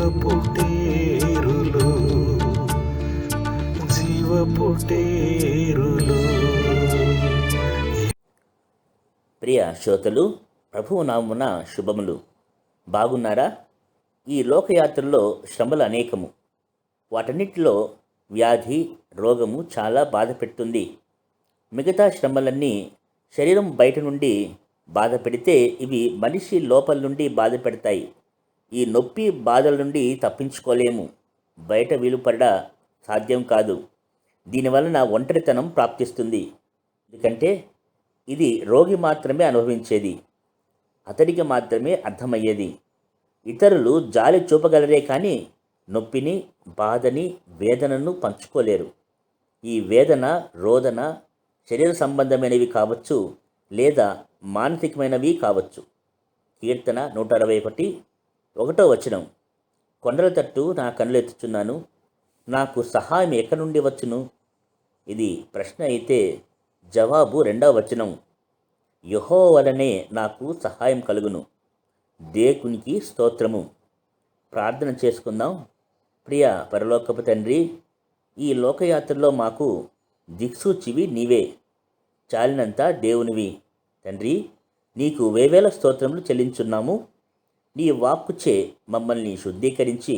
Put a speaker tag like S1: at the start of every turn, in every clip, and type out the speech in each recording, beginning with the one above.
S1: జీవపుటేరులు జీవపుటేరులు.
S2: ప్రియ శ్రోతలు, ప్రభువు నామమున శుభములు. బాగున్నారా? ఈ లోకయాత్రలో శ్రమలు అనేకము. వాటన్నిటిలో వ్యాధి, రోగము చాలా బాధ పెడుతుంది. మిగతా శ్రమలన్నీ శరీరం బయట నుండి బాధ పెడితే, ఇవి మనిషి లోపల నుండి బాధ పెడతాయి. ఈ నొప్పి బాధల నుండి తప్పించుకోలేము. బయట వీలుపడ సాధ్యం కాదు. దీనివలన ఒంటరితనం ప్రాప్తిస్తుంది. ఎందుకంటే ఇది రోగి మాత్రమే అనుభవించేది, అతడికి మాత్రమే అర్థమయ్యేది. ఇతరులు జాలి చూపగలరే కానీ నొప్పిని, బాధని, వేదనను పంచుకోలేరు. ఈ వేదన, రోదన శరీర సంబంధమైనవి కావచ్చు, లేదా మానసికమైనవి కావచ్చు. కీర్తన 161:1 కొండల తట్టు నా కనులెత్తుచున్నాను, నాకు సహాయం ఎక్కడి నుండి వచ్చును? ఇది ప్రశ్న అయితే జవాబు 2వ యెహోవా వలనే నాకు సహాయం కలుగును. దేవునికి స్తోత్రము. ప్రార్థన చేసుకుందాం. ప్రియ పరలోకపు తండ్రి, ఈ లోకయాత్రలో మాకు దిక్సూచివి నీవే, చాలినంత దేవునివి. తండ్రి, నీకు వేవేల స్తోత్రములు చెల్లించున్నాము. నీ వాక్కుచే మమ్మల్ని శుద్ధీకరించి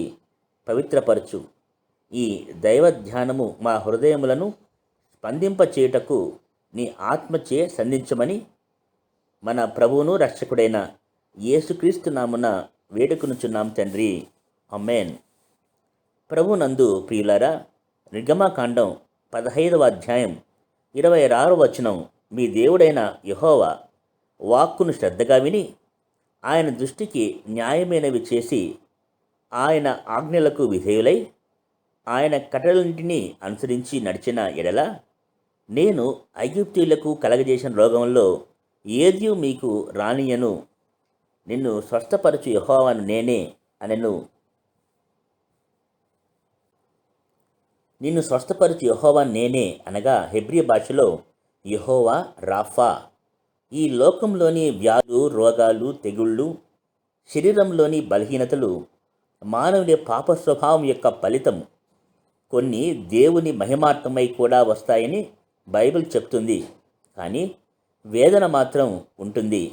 S2: పవిత్రపరచు. ఈ దైవ ధ్యానము మా హృదయములను స్పందింపచేయుటకు నీ ఆత్మచే సంధించమని మన ప్రభువును రక్షకుడైన యేసుక్రీస్తు నామున వేడుకొనుచున్నాం తండ్రి. ఆమేన్. ప్రభునందు ప్రియులారా, నిర్గమకాండం 15:26 మీ దేవుడైన యెహోవా వాక్కును శ్రద్ధగా విని ఆయన దృష్టికి న్యాయమైనవి చేసి ఆయన ఆజ్ఞలకు విధేయులై ఆయన కట్టడలన్నింటినీ అనుసరించి నడిచిన ఎడల, నేను ఐగుప్తీయులకు కలగజేసిన రోగంలో ఏది మీకు రానియను. నిన్ను స్వస్థపరచు యెహోవాను నేనే అనెను. నిన్ను స్వస్థపరచు యెహోవా నేనే అనగా హెబ్రీ భాషలో యెహోవా రాఫా. ఈ లోకంలోని వ్యాధులు, రోగాలు, తెగుళ్ళు, శరీరంలోని బలహీనతలు మానవుని పాప స్వభావం యొక్క ఫలితం. కొన్ని దేవుని మహిమార్థమై కూడా వస్తాయని బైబిల్ చెప్తుంది. కానీ వేదన మాత్రం ఉంటుంది.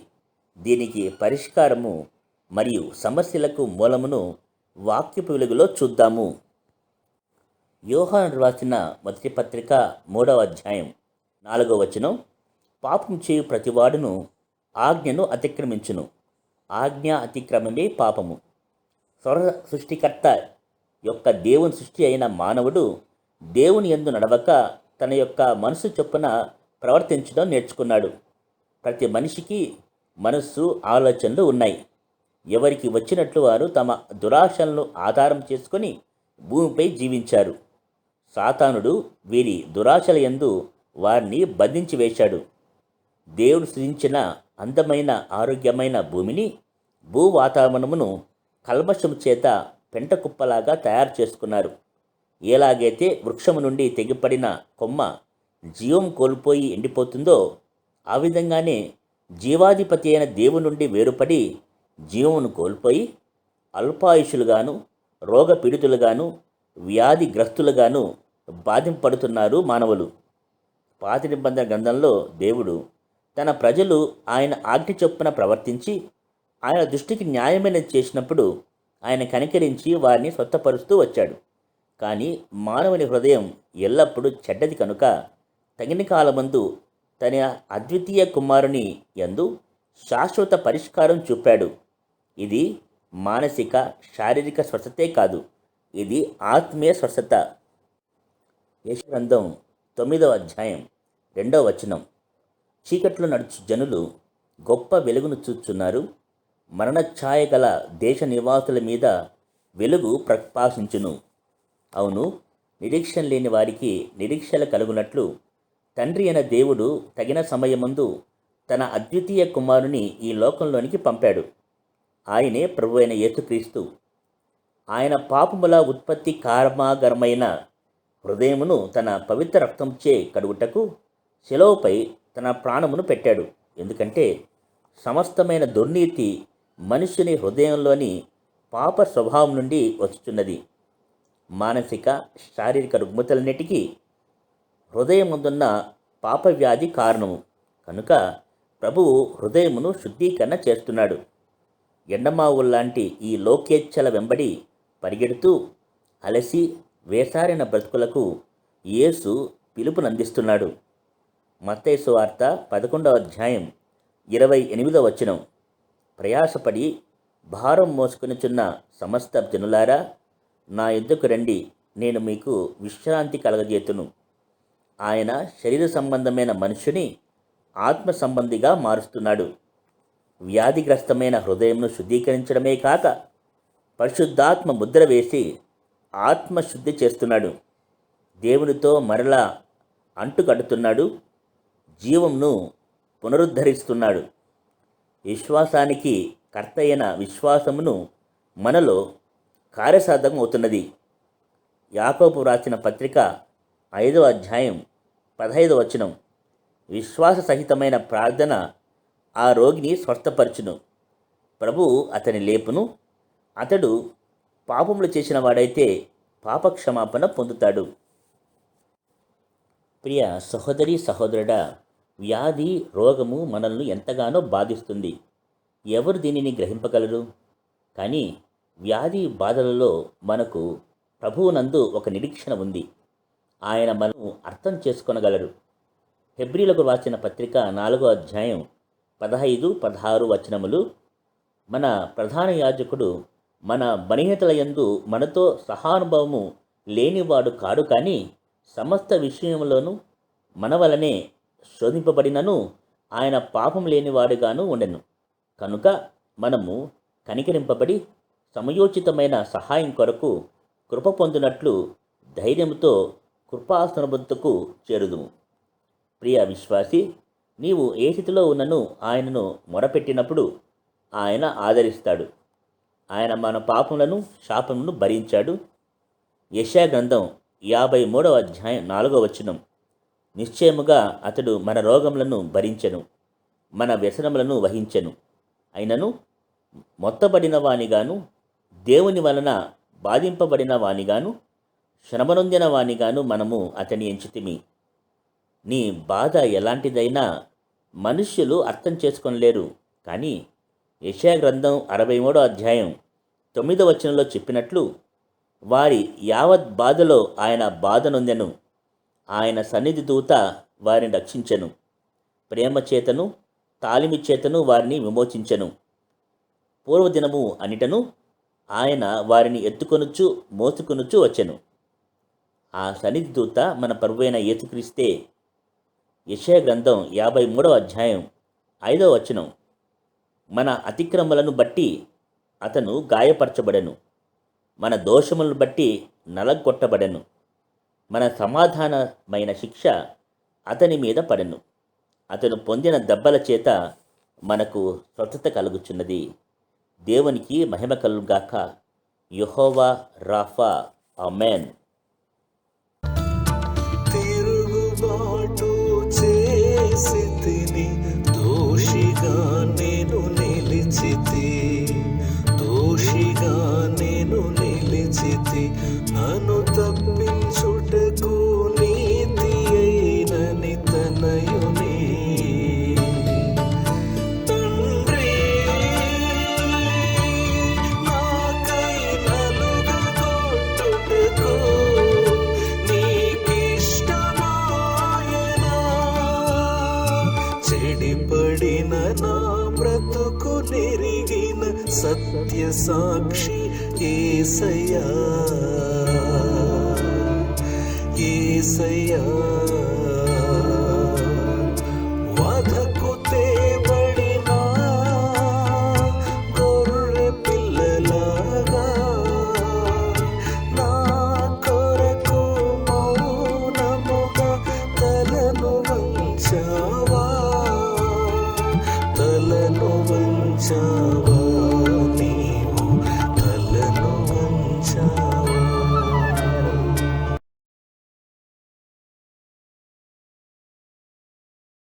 S2: దీనికి పరిష్కారము మరియు సమస్యలకు మూలమును వాక్యపు వెలుగులో చూద్దాము. యోహాను రాసిన మొదటి పత్రిక 3:4 పాపం చేయు ప్రతివాడును ఆజ్ఞను అతిక్రమించును, ఆజ్ఞ అతిక్రమమే పాపము. సృష్టికర్త యొక్క దేవుని సృష్టి అయిన మానవుడు దేవుని యందు నడవక తన యొక్క మనసు చొప్పున ప్రవర్తించడం నేర్చుకున్నాడు. ప్రతి మనిషికి మనస్సు, ఆలోచనలు ఉన్నాయి. ఎవరికి వచ్చినట్లు వారు తమ దురాశలను ఆధారం చేసుకొని భూమిపై జీవించారు. సాతానుడు వీరి దురాశల యందు వారిని బంధించి వేశాడు. దేవుడు సృజించిన అందమైన, ఆరోగ్యమైన భూమిని, భూ వాతావరణమును కల్మషము చేత పెంట కుప్పలాగా తయారు చేసుకున్నారు. ఎలాగైతే వృక్షము నుండి తెగిపడిన కొమ్మ జీవం కోల్పోయి ఎండిపోతుందో, ఆ విధంగానే జీవాధిపతి అయిన దేవుని నుండి వేరుపడి జీవమును కోల్పోయి అల్పాయుషులుగాను, రోగపీడితులుగాను, వ్యాధిగ్రస్తులుగాను బాధింపడుతున్నారు మానవులు. పాత నిబంధన గ్రంథంలో దేవుడు తన ప్రజలు ఆయన ఆజ్ఞ చొప్పున ప్రవర్తించి ఆయన దృష్టికి న్యాయమైనది చేసినప్పుడు ఆయన కనికరించి వారిని స్వస్థపరుస్తూ వచ్చాడు. కానీ మానవుని హృదయం ఎల్లప్పుడూ చెడ్డది కనుక తగిన కాలమందు తన అద్వితీయ కుమారుని యందు శాశ్వత పరిష్కారం చూపాడు. ఇది మానసిక, శారీరక స్వస్థతే కాదు, ఇది ఆత్మీయ స్వస్థత. యెషయా గ్రంథం 9:2 చీకట్లో నడుచు జనులు గొప్ప వెలుగును చూచున్నారు, మరణఛాయ గల దేశ నివాసుల మీద వెలుగు ప్రకాశించును. అవును, నిరీక్షణ లేని వారికి నిరీక్షణ కలుగునట్లు తండ్రి అయిన దేవుడు తగిన సమయమందు తన అద్వితీయ కుమారుని ఈ లోకంలోనికి పంపాడు. ఆయనే ప్రభు అయిన యేసుక్రీస్తు. ఆయన పాపముల ఉత్పత్తి కారణాగరమైన హృదయమును తన పవిత్ర రక్తంచే కడుగుటకు శిలువపై తన ప్రాణమును పెట్టాడు. ఎందుకంటే సమస్తమైన దుర్నీతి మనుషుని హృదయంలోని పాప స్వభావం నుండి వచ్చుచున్నది. మానసిక శారీరక రుగ్మతలన్నిటికీ హృదయముందున్న పాపవ్యాధి కారణము. కనుక ప్రభువు హృదయమును శుద్ధీకరణ చేస్తున్నాడు. ఎండమావుల్లాంటి ఈ లోకేచ్ఛల వెంబడి పరిగెడుతూ అలసి వేసారిన బ్రతుకులకు యేసు పిలుపునందిస్తున్నాడు. మత్తయి సువార్త 11వ అధ్యాయం 28వ వచనం. ప్రయాసపడి భారం మోసుకొనుచున్న సమస్త జనులారా, నా యొద్దకు రండి, నేను మీకు విశ్రాంతి కలగజేతును. ఆయన శరీర సంబంధమైన మనుషుని ఆత్మ సంబంధిగా మారుస్తున్నాడు. వ్యాధిగ్రస్తమైన హృదయంను శుద్ధీకరించడమే కాక పరిశుద్ధాత్మ ముద్ర వేసి ఆత్మశుద్ధి చేస్తున్నాడు. దేవునితో మరలా అంటుకడుతున్నాడు. జీవంను పునరుద్ధరిస్తున్నాడు. విశ్వాసానికి కర్త అయిన విశ్వాసమును మనలో కార్యసాధకం అవుతున్నది. యాకోబు రాసిన పత్రిక 5వ అధ్యాయం 15వ వచనం. విశ్వాస సహితమైన ప్రార్థన ఆ రోగిని స్వస్థపరచును. ప్రభువు అతని లేపును. అతడు పాపములు చేసిన వాడైతే పాపక్షమాపణ పొందుతాడు. ప్రియ సహోదరి సహోదరుడా, వ్యాధి రోగము మనల్ని ఎంతగానో బాధిస్తుంది. ఎవరు దీనిని గ్రహింపగలరు? కానీ వ్యాధి బాధలలో మనకు ప్రభువునందు ఒక నిరీక్షణ ఉంది. ఆయన మనము అర్థం చేసుకొనగలరు. హెబ్రీలకు రాసిన పత్రిక 4వ అధ్యాయం 15-16 వచనములు. మన ప్రధాన యాజకుడు మన బలహీనతల యందు మనతో సహానుభవము లేనివాడు కాడు, కానీ సమస్త విషయంలోనూ మన వలనే శోధింపబడినను ఆయన పాపం లేనివాడుగాను ఉండెను. కనుక మనము కనికరింపబడి సమయోచితమైన సహాయం కొరకు కృప పొందినట్లు ధైర్యంతో కృపాసనబుద్ధకు చేరుదుము. ప్రియ విశ్వాసి, నీవు ఏ స్థితిలో ఉన్నను ఆయనను మొరపెట్టినప్పుడు ఆయన ఆదరిస్తాడు. ఆయన మన పాపములను శాపములను భరించాడు. యెషయా గ్రంథం 53వ అధ్యాయం 4వ వచనం. నిశ్చయముగా అతడు మన రోగములను భరించెను, మన వ్యసనములను వహించెను. అయినను మొత్తబడిన వానిగాను, దేవుని వలన బాధింపబడిన వానిగాను, శ్రమనొందిన వానిగాను మనము అతని ఎంచితిమి. నీ బాధ ఎలాంటిదైనా మనుష్యులు అర్థం చేసుకొనలేరు. కానీ యెషయా గ్రంథం 63వ అధ్యాయం 9వ వచనంలో చెప్పినట్లు, వారి యావత్ బాధలో ఆయన బాధ నొందెను. ఆయన సన్నిధి దూత వారిని రక్షించెను. ప్రేమ చేతను తాలిమి చేతను వారిని విమోచించెను. పూర్వదినము అనిటను ఆయన వారిని ఎత్తుకొనుచు మోసుకొనుచు వచ్చెను. ఆ సన్నిధి దూత మన ప్రభువైన యేసుక్రీస్తే. యెషయా గ్రంథం 53వ అధ్యాయం 5వ వచనం. మన అతిక్రమలను బట్టి అతను గాయపరచబడెను, మన దోషములను బట్టి నలగొట్టబడెను. మన సమాధానమైన శిక్ష అతని మీద పడెను. అతను పొందిన దెబ్బల చేత మనకు స్వస్థత కలుగుచున్నది. దేవునికి మహిమ కలుగుగాక. యెహోవా రాఫా. ఆమేన్.
S1: తిరుగుబాటు చేసితిని, దోషిగా నేను నిలిచితి, నన్ను తప్పించుటకు నీతి అయిన నితనయునే. తండ్రి నాకై నలుగగొట్టుటకు నీకిష్టమాయెనా, చెడిపడిన నా బ్రతుకు నెరిగిన సత్య సాక్షి యేసయ్యా.